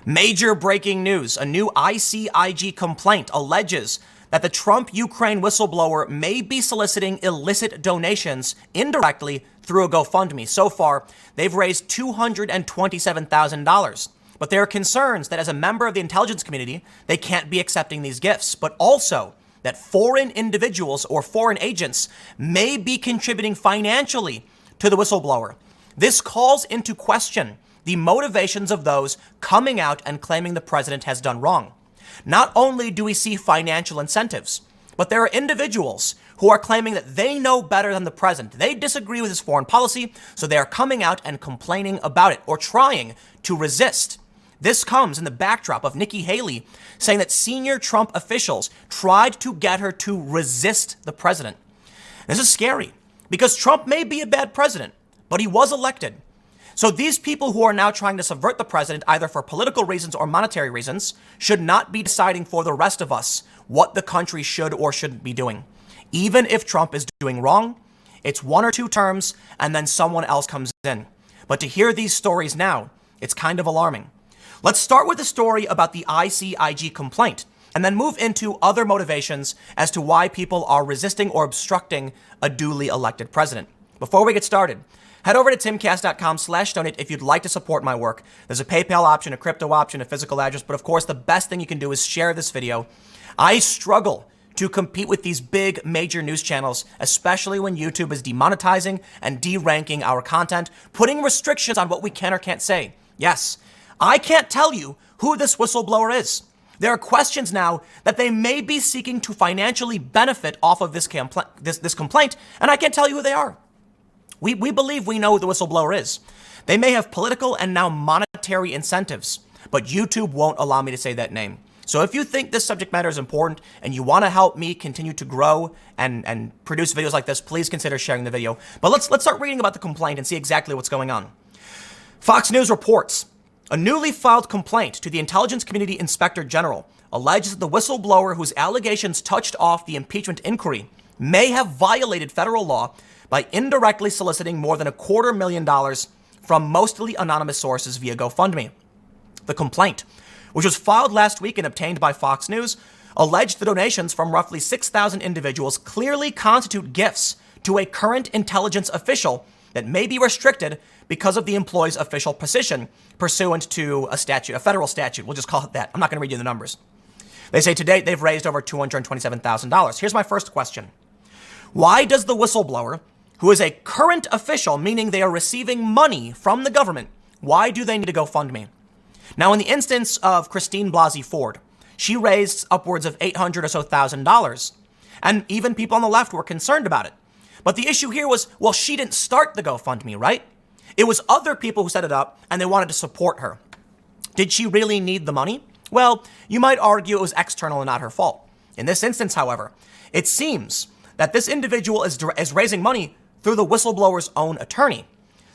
Major breaking news. A new ICIG complaint alleges that the Trump-Ukraine whistleblower may be soliciting illicit donations indirectly through a GoFundMe. So far, they've raised $227,000. But there are concerns that as a member of the intelligence community, they can't be accepting these gifts, but also that foreign individuals or foreign agents may be contributing financially to the whistleblower. This calls into question the motivations of those coming out and claiming the president has done wrong. Not only do we see financial incentives, but there are individuals who are claiming that they know better than the president. They disagree with his foreign policy, so they are coming out and complaining about it or trying to resist. This comes in the backdrop of Nikki Haley saying that senior Trump officials tried to get her to resist the president. This is scary because Trump may be a bad president, but he was elected. So these people who are now trying to subvert the president, either for political reasons or monetary reasons, should not be deciding for the rest of us what the country should or shouldn't be doing. Even if Trump is doing wrong, it's 1 or 2 terms and then someone else comes in. But to hear these stories now, it's kind of alarming. Let's start with the story about the ICIG complaint and then move into other motivations as to why people are resisting or obstructing a duly elected president. Before we get started, head over to timcast.com/donate if you'd like to support my work. There's a PayPal option, a crypto option, a physical address, but of course the best thing you can do is share this video. I struggle to compete with these big major news channels, especially when YouTube is demonetizing and deranking our content, putting restrictions on what we can or can't say. Yes, I can't tell you who this whistleblower is. There are questions now that they may be seeking to financially benefit off of this complaint, and I can't tell you who they are. We believe we know who the whistleblower is. They may have political and now monetary incentives, but YouTube won't allow me to say that name. So if you think this subject matter is important and you want to help me continue to grow and produce videos like this, please consider sharing the video. But let's start reading about the complaint and see exactly what's going on. Fox News reports, a newly filed complaint to the Intelligence Community Inspector General alleges that the whistleblower whose allegations touched off the impeachment inquiry may have violated federal law by indirectly soliciting more than $250,000 from mostly anonymous sources via GoFundMe. The complaint, which was filed last week and obtained by Fox News, alleged the donations from roughly 6,000 individuals clearly constitute gifts to a current intelligence official that may be restricted because of the employee's official position pursuant to a federal statute. We'll just call it that. I'm not going to read you the numbers. They say to date they've raised over $227,000. Here's my first question. Why does the whistleblower, who is a current official, meaning they are receiving money from the government, why do they need a GoFundMe? Now, in the instance of Christine Blasey Ford, she raised upwards of $800,000 or so, and even people on the left were concerned about it. But the issue here was, well, she didn't start the GoFundMe, right? It was other people who set it up, and they wanted to support her. Did she really need the money? Well, you might argue it was external and not her fault. In this instance, however, it seems that this individual is raising money through the whistleblower's own attorney.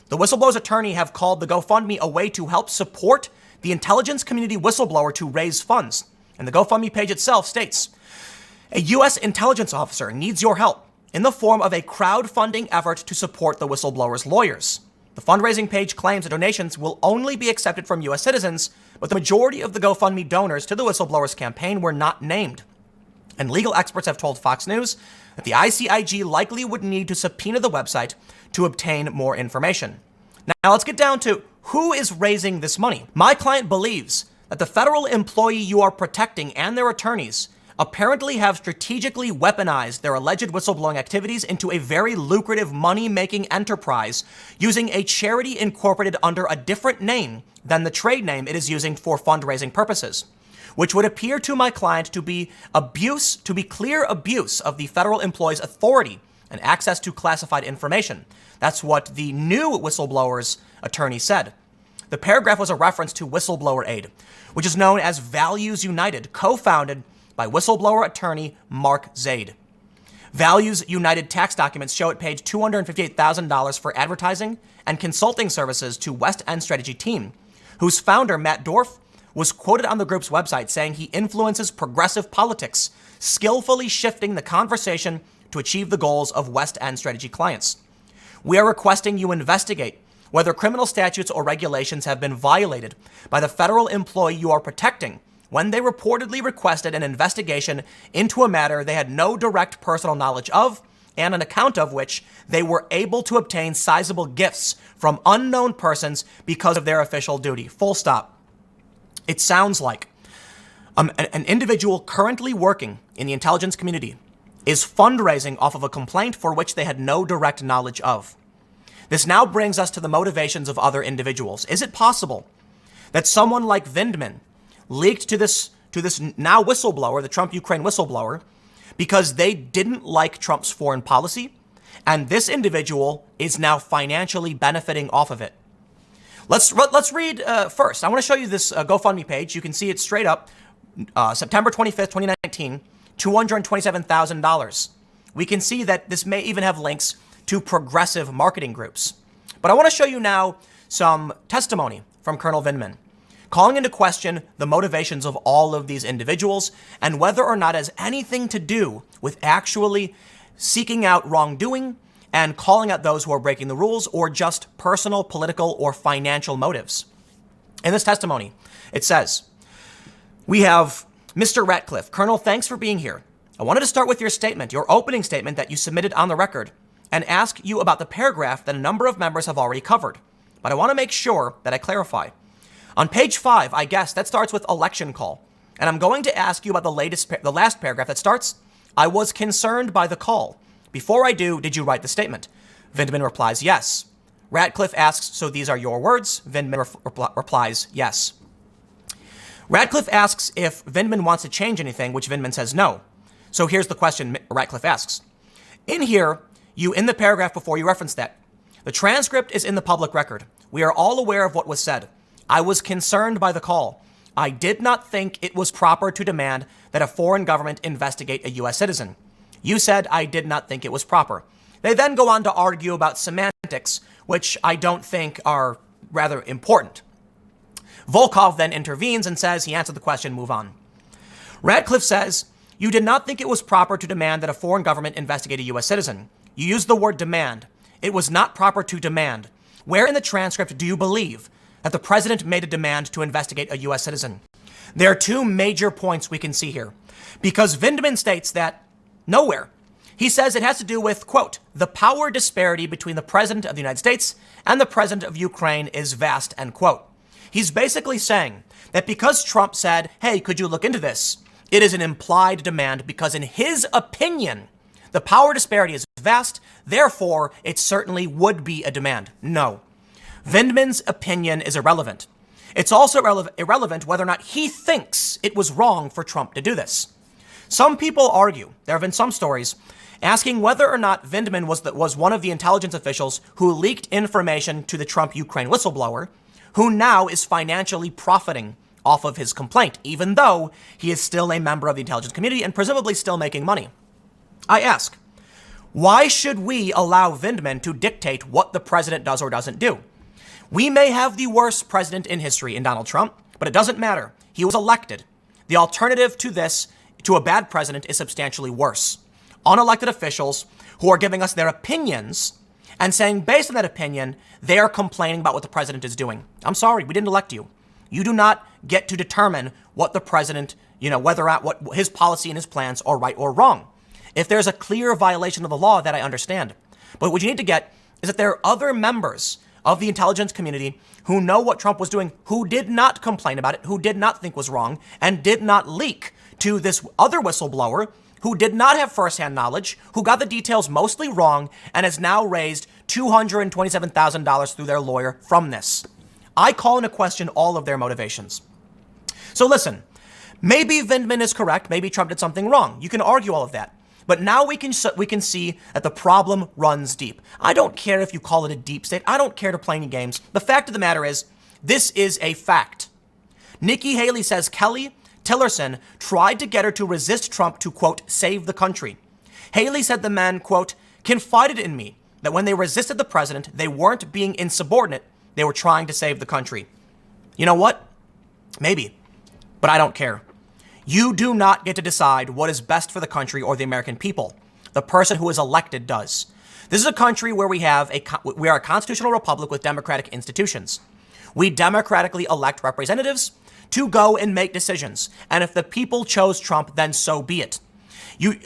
The whistleblower's attorney have called the GoFundMe a way to help support the intelligence community whistleblower to raise funds. And the GoFundMe page itself states, a U.S. intelligence officer needs your help in the form of a crowdfunding effort to support the whistleblower's lawyers. The fundraising page claims that donations will only be accepted from U.S. citizens, but the majority of the GoFundMe donors to the whistleblower's campaign were not named. And legal experts have told Fox News that the ICIG likely would need to subpoena the website to obtain more information. Now let's get down to who is raising this money. My client believes that the federal employee you are protecting and their attorneys apparently have strategically weaponized their alleged whistleblowing activities into a very lucrative money-making enterprise using a charity incorporated under a different name than the trade name it is using for fundraising purposes, which would appear to my client to be clear abuse of the federal employee's authority and access to classified information. That's what the new whistleblower's attorney said. The paragraph was a reference to Whistleblower Aid, which is known as Values United, co-founded by whistleblower attorney Mark Zaid. Values United tax documents show it paid $258,000 for advertising and consulting services to West End Strategy team, whose founder, Matt Dorff, was quoted on the group's website saying he influences progressive politics, skillfully shifting the conversation to achieve the goals of West End Strategy clients. We are requesting you investigate whether criminal statutes or regulations have been violated by the federal employee you are protecting when they reportedly requested an investigation into a matter they had no direct personal knowledge of and an account of which they were able to obtain sizable gifts from unknown persons because of their official duty. Full stop. It sounds like an individual currently working in the intelligence community is fundraising off of a complaint for which they had no direct knowledge of. This now brings us to the motivations of other individuals. Is it possible that someone like Vindman leaked to this now whistleblower, the Trump Ukraine whistleblower, because they didn't like Trump's foreign policy, and this individual is now financially benefiting off of it? Let's read first. I want to show you this GoFundMe page. You can see it straight up. September 25th, 2019, $227,000. We can see that this may even have links to progressive marketing groups. But I want to show you now some testimony from Colonel Vindman, calling into question the motivations of all of these individuals and whether or not it has anything to do with actually seeking out wrongdoing and calling out those who are breaking the rules, or just personal, political, or financial motives. In this testimony, it says, we have Mr. Ratcliffe. Colonel, thanks for being here. I wanted to start with your statement, your opening statement that you submitted on the record, and ask you about the paragraph that a number of members have already covered. But I want to make sure that I clarify. On page 5, I guess, that starts with election call. And I'm going to ask you about the last paragraph that starts, I was concerned by the call. Before I do, did you write the statement? Vindman replies, yes. Ratcliffe asks, so these are your words? Vindman replies, yes. Ratcliffe asks if Vindman wants to change anything, which Vindman says no. So here's the question Ratcliffe asks. In the paragraph before, you referenced that. The transcript is in the public record. We are all aware of what was said. I was concerned by the call. I did not think it was proper to demand that a foreign government investigate a U.S. citizen. You said I did not think it was proper. They then go on to argue about semantics, which I don't think are rather important. Volkov then intervenes and says he answered the question, move on. Ratcliffe says, you did not think it was proper to demand that a foreign government investigate a U.S. citizen. You used the word demand. It was not proper to demand. Where in the transcript do you believe that the president made a demand to investigate a U.S. citizen? There are two major points we can see here, because Vindman states that nowhere. He says it has to do with, quote, the power disparity between the president of the United States and the president of Ukraine is vast, end quote. He's basically saying that because Trump said, hey, could you look into this? It is an implied demand because in his opinion, the power disparity is vast. Therefore, it certainly would be a demand. No. Vindman's opinion is irrelevant. It's also irrelevant whether or not he thinks it was wrong for Trump to do this. Some people argue, there have been some stories, asking whether or not Vindman was one of the intelligence officials who leaked information to the Trump Ukraine whistleblower, who now is financially profiting off of his complaint, even though he is still a member of the intelligence community and presumably still making money. I ask, why should we allow Vindman to dictate what the president does or doesn't do? We may have the worst president in history in Donald Trump, but it doesn't matter. He was elected. The alternative to this, to a bad president, is substantially worse. Unelected officials who are giving us their opinions and saying based on that opinion, they are complaining about what the president is doing. I'm sorry, we didn't elect you. You do not get to determine what the president, whether or what his policy and his plans are right or wrong. If there's a clear violation of the law, that I understand. But what you need to get is that there are other members of the intelligence community who know what Trump was doing, who did not complain about it, who did not think was wrong, and did not leak to this other whistleblower who did not have firsthand knowledge, who got the details mostly wrong, and has now raised $227,000 through their lawyer from this. I call into question all of their motivations. So listen, maybe Vindman is correct. Maybe Trump did something wrong. You can argue all of that. But now we can see that the problem runs deep. I don't care if you call it a deep state. I don't care to play any games. The fact of the matter is, this is a fact. Nikki Haley says Kelly Tillerson tried to get her to resist Trump to, quote, save the country. Haley said the men, quote, confided in me that when they resisted the president, they weren't being insubordinate. They were trying to save the country. You know what? Maybe. But I don't care. You do not get to decide what is best for the country or the American people. The person who is elected does. This is a country where we are a constitutional republic with democratic institutions. We democratically elect representatives to go and make decisions. And if the people chose Trump, then so be it.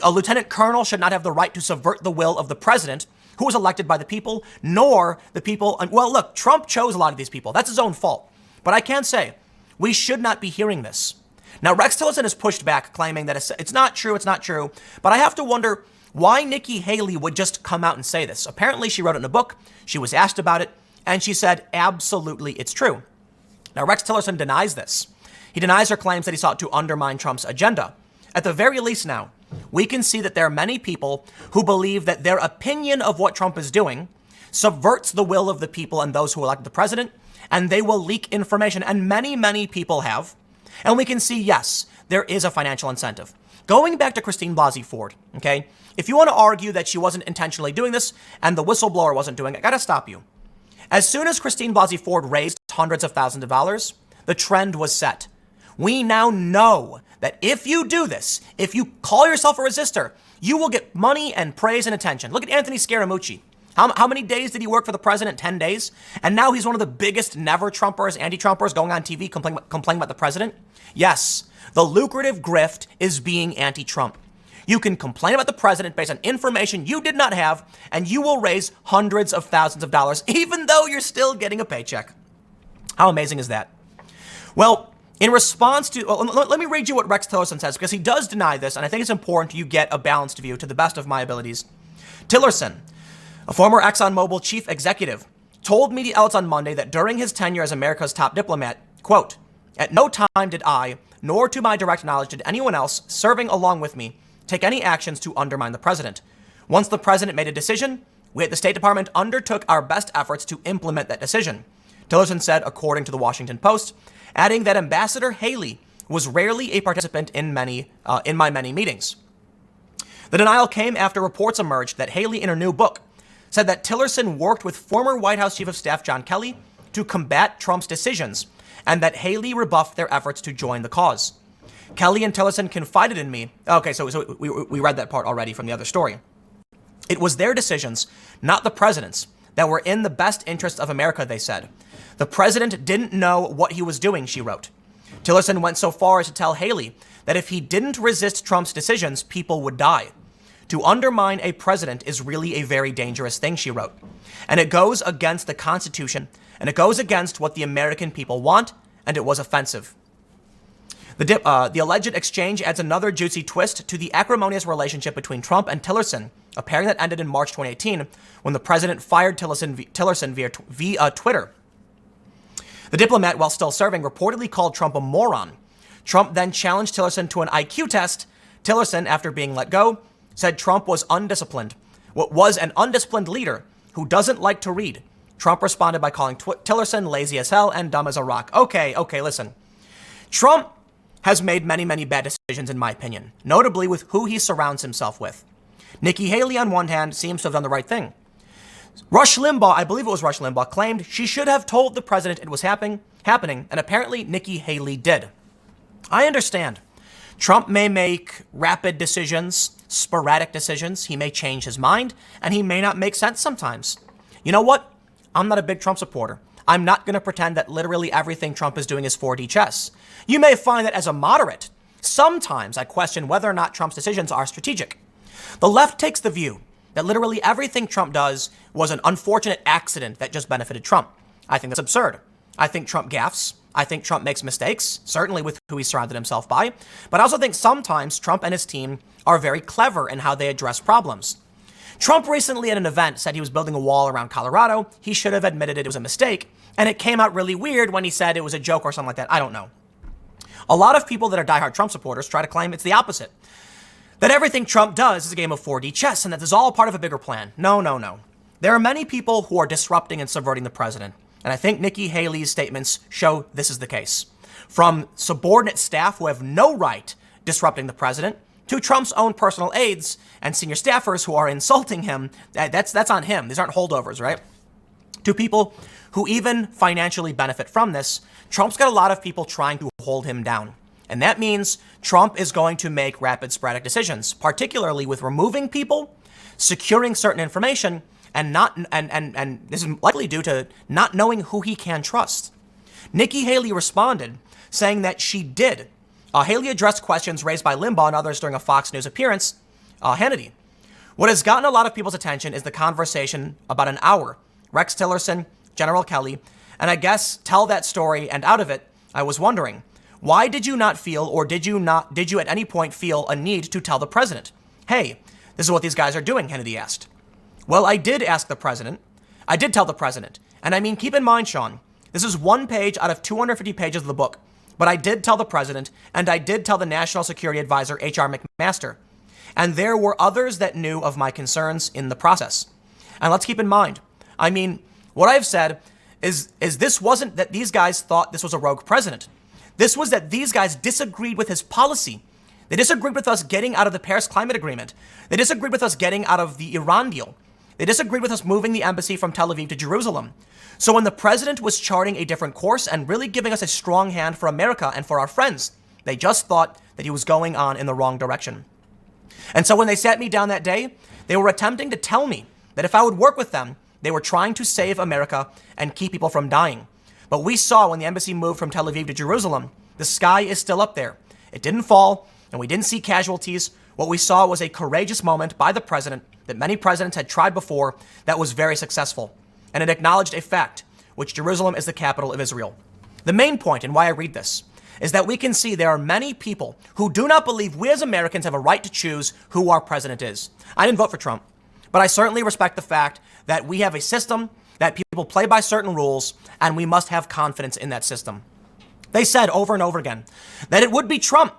A lieutenant colonel should not have the right to subvert the will of the president, who was elected by the people, nor the people. Well, look, Trump chose a lot of these people. That's his own fault. But I can say we should not be hearing this. Now, Rex Tillerson has pushed back, claiming that it's not true, it's not true. But I have to wonder why Nikki Haley would just come out and say this. Apparently, she wrote it in a book. She was asked about it, and she said, absolutely, it's true. Now, Rex Tillerson denies this. He denies her claims that he sought to undermine Trump's agenda. At the very least now, we can see that there are many people who believe that their opinion of what Trump is doing subverts the will of the people and those who elected the president, and they will leak information. And many, many people have. And we can see, yes, there is a financial incentive. Going back to Christine Blasey Ford, okay, if you want to argue that she wasn't intentionally doing this and the whistleblower wasn't doing it, I got to stop you. As soon as Christine Blasey Ford raised hundreds of thousands of dollars, the trend was set. We now know that if you do this, if you call yourself a resistor, you will get money and praise and attention. Look at Anthony Scaramucci. How many days did he work for the president? 10 days. And now he's one of the biggest never-Trumpers, anti-Trumpers, going on TV complaining about the president. Yes, the lucrative grift is being anti-Trump. You can complain about the president based on information you did not have, and you will raise hundreds of thousands of dollars, even though you're still getting a paycheck. How amazing is that? Well, in response to, let me read you what Rex Tillerson says, because he does deny this, and I think it's important you get a balanced view to the best of my abilities. Tillerson, a former ExxonMobil chief executive, told media outlets on Monday that during his tenure as America's top diplomat, quote, "At no time did I, nor to my direct knowledge did anyone else serving along with me, take any actions to undermine the president. Once the president made a decision, we at the State Department undertook our best efforts to implement that decision," Tillerson said, according to the Washington Post, adding that Ambassador Haley was rarely a participant in my many meetings. The denial came after reports emerged that Haley, in her new book, said that Tillerson worked with former White House Chief of Staff John Kelly to combat Trump's decisions, and that Haley rebuffed their efforts to join the cause. Kelly and Tillerson confided in me. Okay, so we read that part already from the other story. It was their decisions, not the president's, that were in the best interest of America, they said. The president didn't know what he was doing, she wrote. Tillerson went so far as to tell Haley that if he didn't resist Trump's decisions, people would die. To undermine a president is really a very dangerous thing, she wrote. And it goes against the Constitution, and it goes against what the American people want, and it was offensive. The alleged exchange adds another juicy twist to the acrimonious relationship between Trump and Tillerson, a pairing that ended in March 2018 when the president fired Tillerson via Twitter. The diplomat, while still serving, reportedly called Trump a moron. Trump then challenged Tillerson to an IQ test. Tillerson, after being let go, said Trump was undisciplined. What was an undisciplined leader who doesn't like to read. Trump responded by calling Tillerson lazy as hell and dumb as a rock. Okay, listen. Trump has made many, many bad decisions, in my opinion, notably with who he surrounds himself with. Nikki Haley, on one hand, seems to have done the right thing. Rush Limbaugh, I believe it was Rush Limbaugh, claimed she should have told the president it was happening, and apparently Nikki Haley did. I understand. Trump may make rapid decisions, sporadic decisions. He may change his mind, and he may not make sense sometimes. You know what? I'm not a big Trump supporter. I'm not going to pretend that literally everything Trump is doing is 4D chess. You may find that as a moderate, sometimes I question whether or not Trump's decisions are strategic. The left takes the view that literally everything Trump does was an unfortunate accident that just benefited Trump. I think that's absurd. I think Trump gaffes. I think Trump makes mistakes, certainly with who he surrounded himself by. But I also think sometimes Trump and his team are very clever in how they address problems. Trump recently at an event said he was building a wall around Colorado. He should have admitted it was a mistake. And it came out really weird when he said it was a joke or something like that. I don't know. A lot of people that are diehard Trump supporters try to claim it's the opposite. That everything Trump does is a game of 4D chess and that this is all part of a bigger plan. No. There are many people who are disrupting and subverting the president. And I think Nikki Haley's statements show this is the case. From subordinate staff who have no right disrupting the president to Trump's own personal aides and senior staffers who are insulting him. That's on him. These aren't holdovers, right? To people who even financially benefit from this, Trump's got a lot of people trying to hold him down. And that means Trump is going to make rapid sporadic decisions, particularly with removing people, securing certain information, and this is likely due to not knowing who he can trust. Nikki Haley responded saying that she did. Haley addressed questions raised by Limbaugh and others during a Fox News appearance, Hannity. What has gotten a lot of people's attention is the conversation about an hour. Rex Tillerson, General Kelly, and I guess tell that story, and out of it, I was wondering, why did you not feel, or did you at any point feel a need to tell the president? Hey, this is what these guys are doing, Hannity asked. Well, I did tell the president. And I mean, keep in mind, Sean, this is one page out of 250 pages of the book. But I did tell the president, and I did tell the National Security Advisor, H.R. McMaster. And there were others that knew of my concerns in the process. And let's keep in mind, I mean, what I've said is this wasn't that these guys thought this was a rogue president. This was that these guys disagreed with his policy. They disagreed with us getting out of the Paris Climate Agreement. They disagreed with us getting out of the Iran deal. They disagreed with us moving the embassy from Tel Aviv to Jerusalem. So when the president was charting a different course and really giving us a strong hand for America and for our friends, they just thought that he was going on in the wrong direction. And so when they sat me down that day, they were attempting to tell me that if I would work with them, they were trying to save America and keep people from dying. But we saw when the embassy moved from Tel Aviv to Jerusalem, the sky is still up there. It didn't fall, and we didn't see casualties. What we saw was a courageous moment by the president that many presidents had tried before that was very successful. And it acknowledged a fact, which Jerusalem is the capital of Israel. The main point, and why I read this, is that we can see there are many people who do not believe we as Americans have a right to choose who our president is. I didn't vote for Trump, but I certainly respect the fact that we have a system that people play by certain rules, and we must have confidence in that system. They said over and over again that it would be Trump.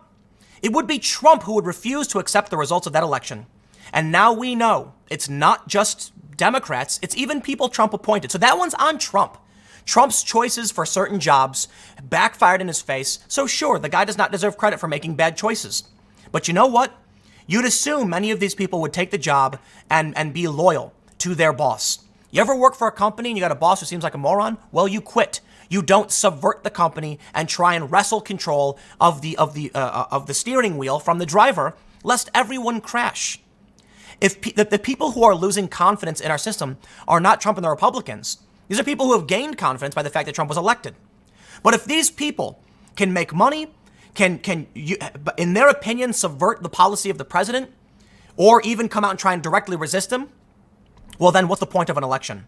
It would be Trump who would refuse to accept the results of that election. And now we know it's not just Democrats, it's even people Trump appointed. So that one's on Trump. Trump's choices for certain jobs backfired in his face. So sure, the guy does not deserve credit for making bad choices. But you know what? You'd assume many of these people would take the job and be loyal to their boss. You ever work for a company and you got a boss who seems like a moron? Well, you quit. You don't subvert the company and try and wrestle control of the steering wheel from the driver, lest everyone crash. If the people who are losing confidence in our system are not Trump and the Republicans, these are people who have gained confidence by the fact that Trump was elected. But if these people can make money, can in their opinion, subvert the policy of the president, or even come out and try and directly resist him, well, then what's the point of an election?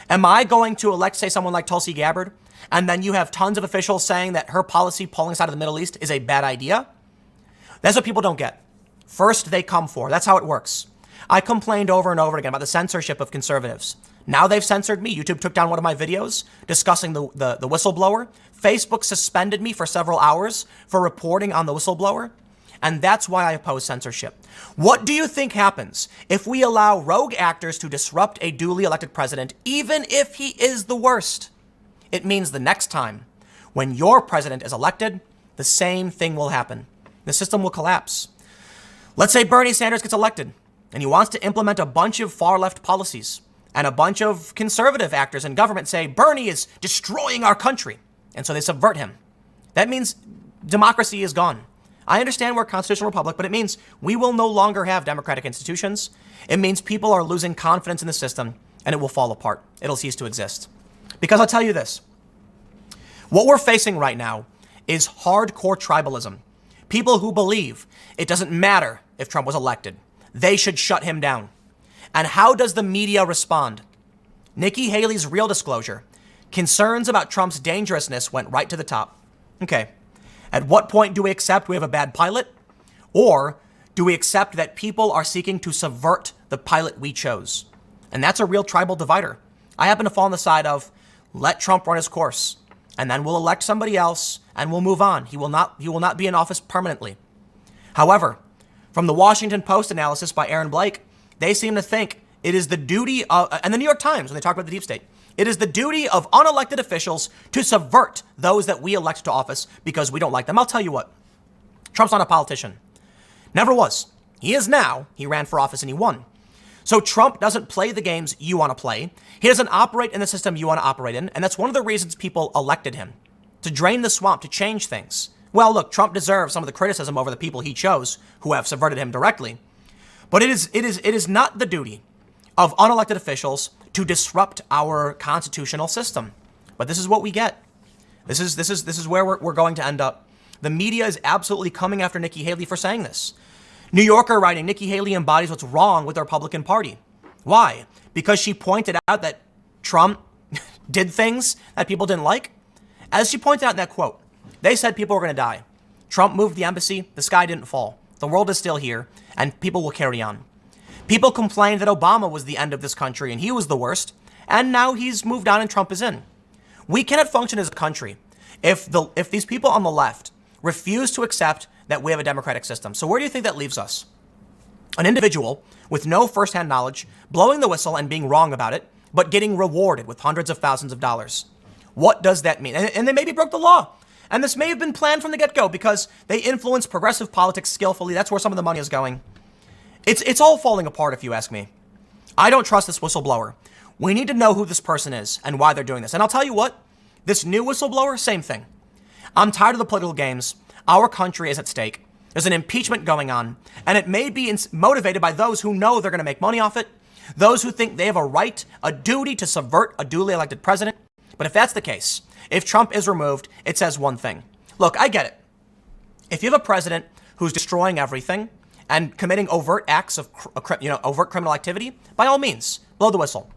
Am I going to elect, say, someone like Tulsi Gabbard, and then you have tons of officials saying that her policy pulling us out of the Middle East is a bad idea? That's what people don't get. First, they come for. That's how it works. I complained over and over again about the censorship of conservatives. Now they've censored me. YouTube took down one of my videos discussing the whistleblower. Facebook suspended me for several hours for reporting on the whistleblower. And that's why I oppose censorship. What do you think happens if we allow rogue actors to disrupt a duly elected president, even if he is the worst? It means the next time when your president is elected, the same thing will happen. The system will collapse. Let's say Bernie Sanders gets elected and he wants to implement a bunch of far-left policies, and a bunch of conservative actors in government say, Bernie is destroying our country. And so they subvert him. That means democracy is gone. I understand we're a constitutional republic, but it means we will no longer have democratic institutions. It means people are losing confidence in the system, and it will fall apart. It'll cease to exist. Because I'll tell you this, what we're facing right now is hardcore tribalism. People who believe it doesn't matter if Trump was elected. They should shut him down. And how does the media respond? Nikki Haley's real disclosure. Concerns about Trump's dangerousness went right to the top. Okay. At what point do we accept we have a bad pilot? Or do we accept that people are seeking to subvert the pilot we chose? And that's a real tribal divider. I happen to fall on the side of let Trump run his course, and then we'll elect somebody else and we'll move on. He will not be in office permanently. However, from the Washington Post analysis by Aaron Blake, they seem to think it is the duty of, and the New York Times, when they talk about the deep state, it is the duty of unelected officials to subvert those that we elect to office because we don't like them. I'll tell you what, Trump's not a politician. Never was. He is now. He ran for office and he won. So Trump doesn't play the games you want to play. He doesn't operate in the system you want to operate in. And that's one of the reasons people elected him, to drain the swamp, to change things. Well, look, Trump deserves some of the criticism over the people he chose who have subverted him directly. But it is not the duty of unelected officials to disrupt our constitutional system. But this is what we get. This is where we're going to end up. The media is absolutely coming after Nikki Haley for saying this. New Yorker writing, Nikki Haley embodies what's wrong with the Republican Party. Why? Because she pointed out that Trump did things that people didn't like. As she pointed out in that quote, they said people were going to die. Trump moved the embassy. The sky didn't fall. The world is still here, and people will carry on. People complained that Obama was the end of this country and he was the worst, and now he's moved on and Trump is in. We cannot function as a country if these people on the left refuse to accept that we have a democratic system. So where do you think that leaves us? An individual with no firsthand knowledge, blowing the whistle and being wrong about it, but getting rewarded with hundreds of thousands of dollars. What does that mean? And they maybe broke the law. And this may have been planned from the get-go because they influence progressive politics skillfully. That's where some of the money is going. It's all falling apart, if you ask me. I don't trust this whistleblower. We need to know who this person is and why they're doing this. And I'll tell you what, this new whistleblower, same thing. I'm tired of the political games. Our country is at stake. There's an impeachment going on, and it may be motivated by those who know they're going to make money off it, those who think they have a right, a duty to subvert a duly elected president. But if that's the case, if Trump is removed, it says one thing. Look, I get it. If you have a president who's destroying everything and committing overt acts of overt criminal activity, by all means, blow the whistle.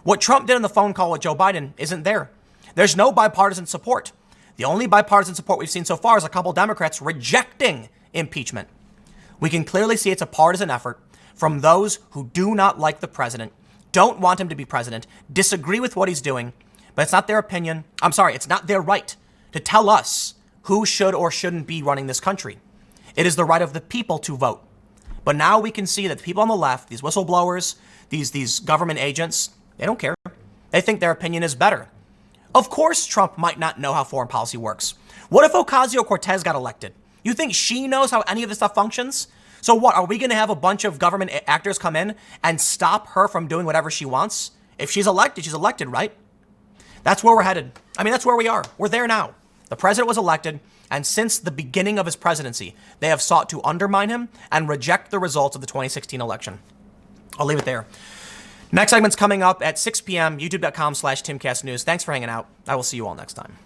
What Trump did on the phone call with Joe Biden isn't there. There's no bipartisan support. The only bipartisan support we've seen so far is a couple Democrats rejecting impeachment. We can clearly see it's a partisan effort from those who do not like the president, don't want him to be president, disagree with what he's doing, but it's not their opinion. I'm sorry, it's not their right to tell us who should or shouldn't be running this country. It is the right of the people to vote. But now we can see that the people on the left, these whistleblowers, these government agents, they don't care. They think their opinion is better. Of course, Trump might not know how foreign policy works. What if Ocasio-Cortez got elected? You think she knows how any of this stuff functions? So what, are we going to have a bunch of government actors come in and stop her from doing whatever she wants? If she's elected, right? That's where we're headed. I mean, that's where we are. We're there now. The president was elected, and since the beginning of his presidency, they have sought to undermine him and reject the results of the 2016 election. I'll leave it there. Next segment's coming up at 6 p.m., youtube.com/TimCastNews. Thanks for hanging out. I will see you all next time.